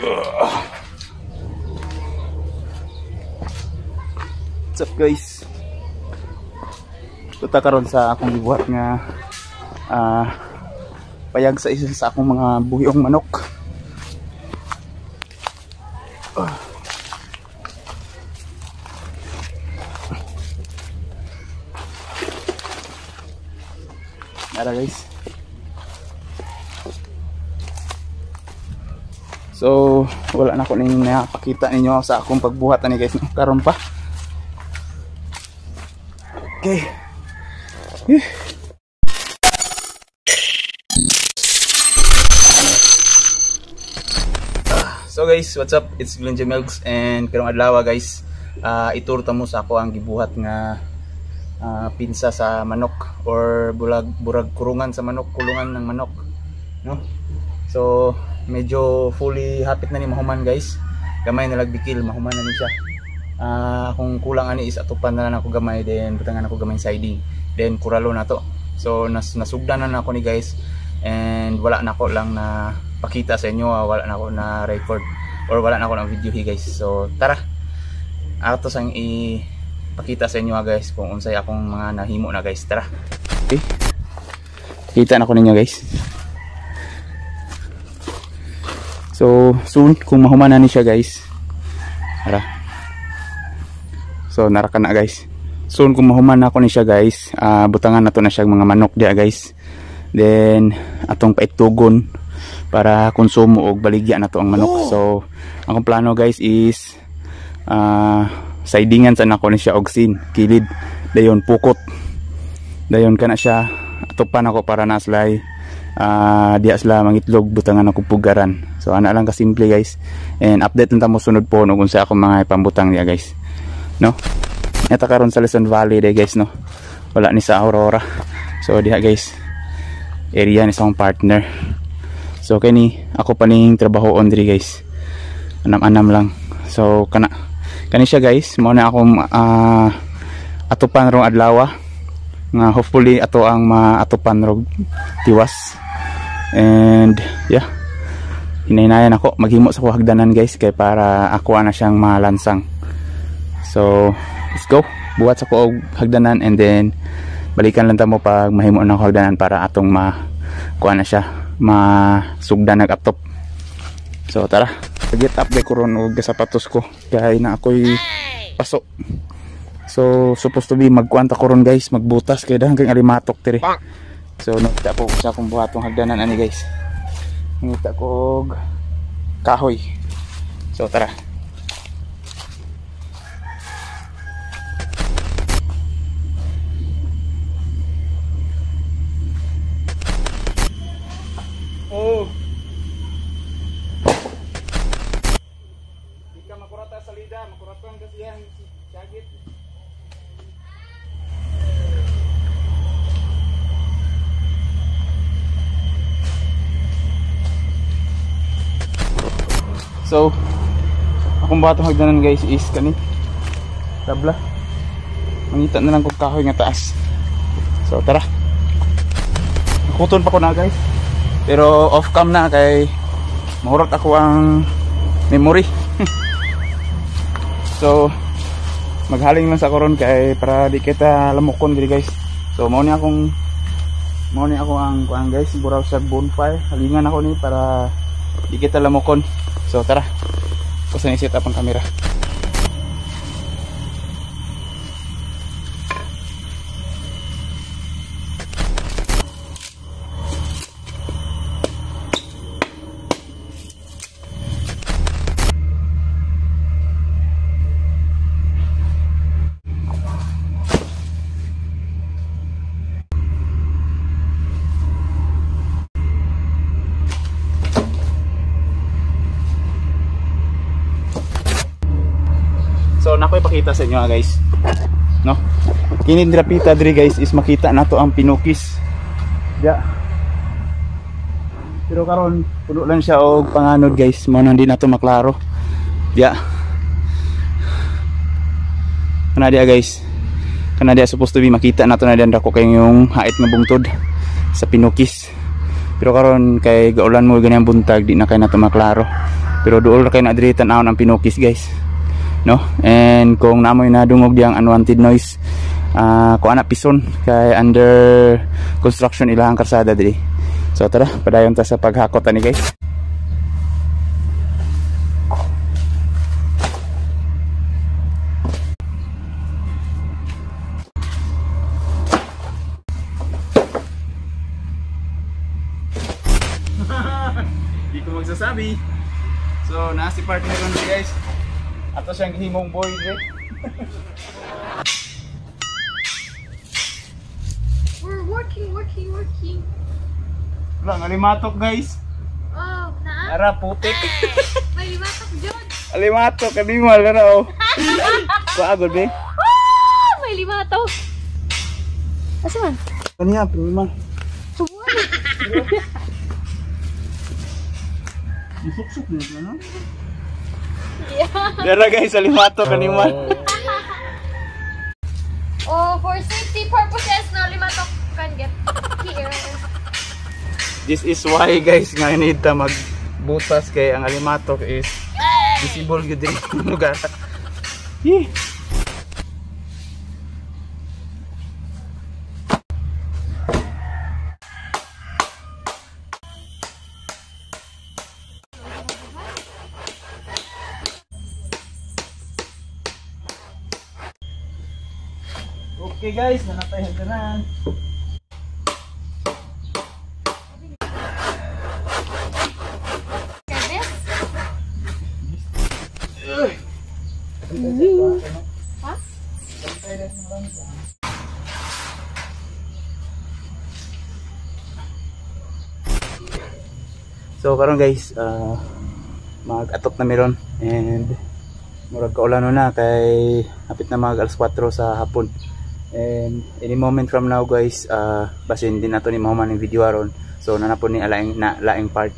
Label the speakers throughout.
Speaker 1: What's up guys? Tuta karon sa akong gibuhat nga payag sa isa sa akong mga buhiong manok. Nara guys. So wala na ko ninyo napakita ninyo sa akong pagbuhat ani guys karon pa. Okay. So guys, what's up? It's Glenn J. Milks and karong adlaw guys, itur ta mo sa ako ang gibuhat nga pinsa sa manok or burag kurungan sa manok, kulungan ng manok, no? So medyo fully hapit na ni mahuman guys. Gamay na lagbikil, mahuman na ni siya. Kung kulang ani is atupan na lang ako gamay, then butangan ako gamay siding, then kuralo na to. So nasugdan na ako ni guys, and wala na ako lang na pakita sa inyo, wala na ako na record or wala na ako ng video guys. So tara, ato sang ipakita sa inyo guys kung unsay akong mga nahimo na guys. Tara. Okay, kita na ko ninyo guys. So soon kung mahuman na ni siya guys, tara. So naraka na guys. Soon kung mahuman na ako ni siya guys, butangan na to na siya mga manok dia guys. Then atong paitugon para konsumo og baligya na to ang manok. So akong plano guys is sidingan sa nako ni siya og sin kilid, dayon pukot, dayon kana siya atupan ako para naslay diya sila mangitlog, butangan ako pugaran. So ana lang ka simple guys, and update lang ta mo sunod po no kung sa akong mga pambutang niya guys, no? Ito karon sa Luzon Valley day guys, no? Wala ni sa Aurora. So diha guys, area ni sa akong partner. So kani ako pa ning trabaho on diri guys, anam-anam lang. So kani siya guys, mao na akong atupan rong adlaw nga hopefully ato ang maatupan rog tiwas. And yeah, hinahinayan ako maghimo sa hagdanan guys kay para ako na siyang malansang. So let's go, buhat sa ko og hagdanan, and then balikan lang ta mo pag mahimo na ako hagdanan para atong kuha na siya masugdan nag aptop. So tara, get up de ko ron og sapatos ko kay na ako'y pasok. So supposed to be magkuanta ko ron guys, magbutas kay daghang kay alimatok tiri. So nagta po sa akong buhatong hagdanan ani guys, ngita ko og kahoy. So tara. Oh, di ka makurata sa lida, makuratan kasi yan sagit. So akong batong hagdanan guys is kani tabla, mangita na lang kung kahoy nga taas. So tara, nakuton pa ko na guys, pero off cam na kay mahurot ako ang memory. So maghaling lang sa koron kay para di kita lamukon diri guys. So mao ni ako ang kuan guys, buraw sa bonfire, halingan ako ni para di kita lamukon. So tara, kusa ni set up ang kamera. So nakoy pakita sa inyo guys, no? Kini drapita diri guys is makita nato ang pinukis. Ya. Pero karon puno lang siya og panganod guys, mo nang di nato maklaro. Ya. Kana dia guys. Kana dia supposed to be makita nato na diyan dako kay yung hait nga bungtod sa pinukis. Pero karon kay gaulan mo ganyang buntag di na kay nato maklaro. Pero duol ra kay na diri tan-awon ang pinukis guys, no? And kung namoy nadungog diyang unwanted noise, kung anak pison kay under construction ilahang karsada diri. So tara, padayon ta sa paghakot ani guys. Di ko magsasabi. So na si partner ron guys. Ato siyang himong boy eh.
Speaker 2: We're working.
Speaker 1: Wala, alimatok guys.
Speaker 2: Oh, naa?
Speaker 1: Ara putik.
Speaker 2: May limatok dyan.
Speaker 1: Alimatok, kanimal ka na oh. Paagod be.
Speaker 2: Ah, may limatok. Asan?
Speaker 1: Kaniya, pinimal.
Speaker 2: Subuhan.
Speaker 1: Isuk-suk na no?
Speaker 2: Yeah.
Speaker 1: Dara guys, alimatok, kanimal.
Speaker 2: Oh, for safety purposes, no limatok can get here.
Speaker 1: This is why guys nga need ta magbutas kay ang alimatok is visible gyud din sa lugar. Okay guys, nanapay hagdanan.
Speaker 2: Huh?
Speaker 1: So karon guys, mag-atop na meron and murag kaulan na kay hapit na mag alas 4 sa hapon. And any moment from now guys, basin din nato ni mahuman ng video aron. So nanapon ni laing part.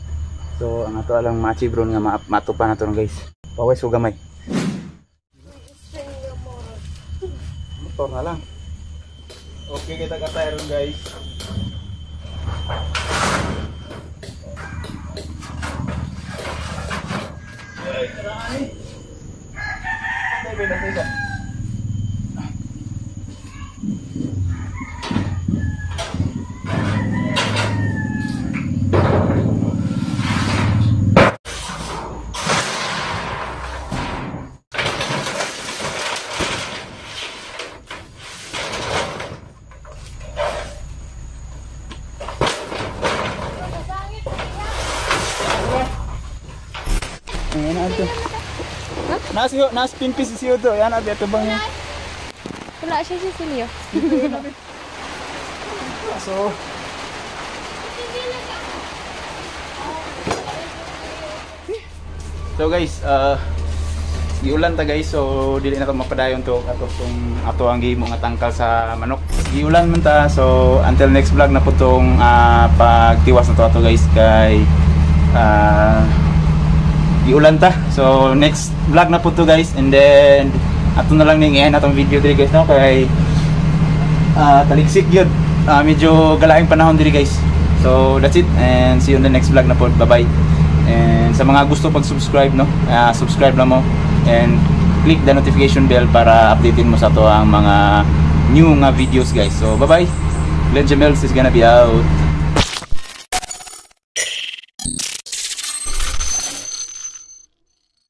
Speaker 1: So ang ato lang ma-achieve ron nga matupan nato guys. Pawis ko gamay. Motor na lang. Okay, kita ka ron guys. Ay, karami. Beda-beda. Ayan na ito. Nas pinpis siyo to. Ayan na ito bang yun.
Speaker 2: Wala siya si Silio.
Speaker 1: So guys, giulan ta guys. So dili na to mapadayon to ato ang gihimo nga tangkal sa manok. Giulan man ta. So until next vlog na po tong pagtiwas na to ato guys kay giulan ta. So next vlog na po to guys, and then ato na lang ning i-end atong video diri guys no kay taligsik gyud. Medyo galaing panahon diri guys. So that's it and see you on the next vlog na po. Bye bye. And sa mga gusto pag-subscribe no, subscribe lang mo and click the notification bell para updatein mo sa to ang mga new nga videos guys. So bye bye. Glenn Jamels is gonna be out.